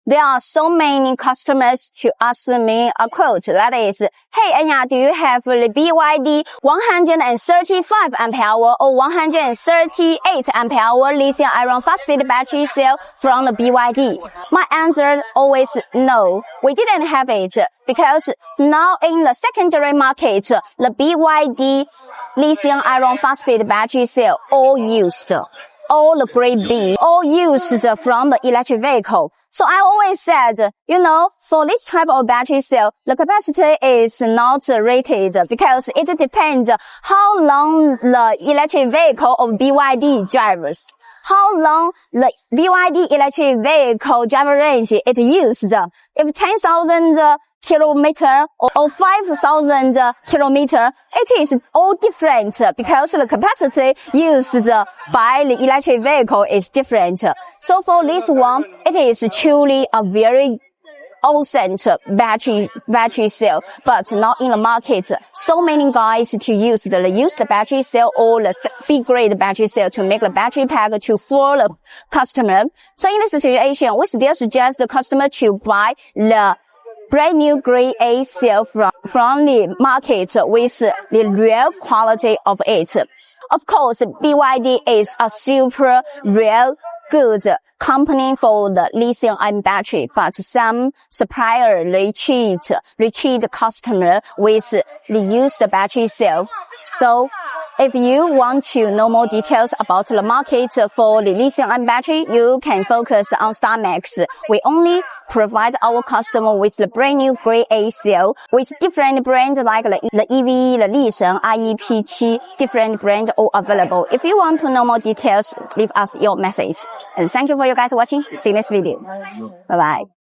There are so many customers to ask me a quote that is, hey Anya, do you have the BYD 135 ampere hour or 138 ampere hour lithium iron phosphate battery cell from the BYD? My answer always no. We didn't have it because now in the secondary market, the BYD lithium iron phosphate battery cell all used. All the grade B, all used from the electric vehicle. So I always said, for this type of battery cell, the capacity is not rated because it depends how long the electric vehicle of BYD drives. How long the BYD electric vehicle driver range it used. If 10,000 kilometer or 5,000 kilometer, it is all different because the capacity used by the electric vehicle is different. So for this one, it is truly a very awesome battery cell, but not in the market. So many guys to use the used battery cell or the B grade battery cell to make the battery pack for the customer. So in this situation, we still suggest the customer to buy the brand new grade A cell from the market with the real quality of it. Of course, BYD is a super real good company for the lithium ion battery, but some supplier they cheat customer with the used battery cell. So if you want to know more details about the market for the lithium-ion battery, you can focus on StarMax. We only provide our customer with the brand new grade A cell with different brands like the EV, the Lisheng, IEP7, different brands all available. If you want to know more details, leave us your message. And thank you for you guys watching. See you next video. Bye bye.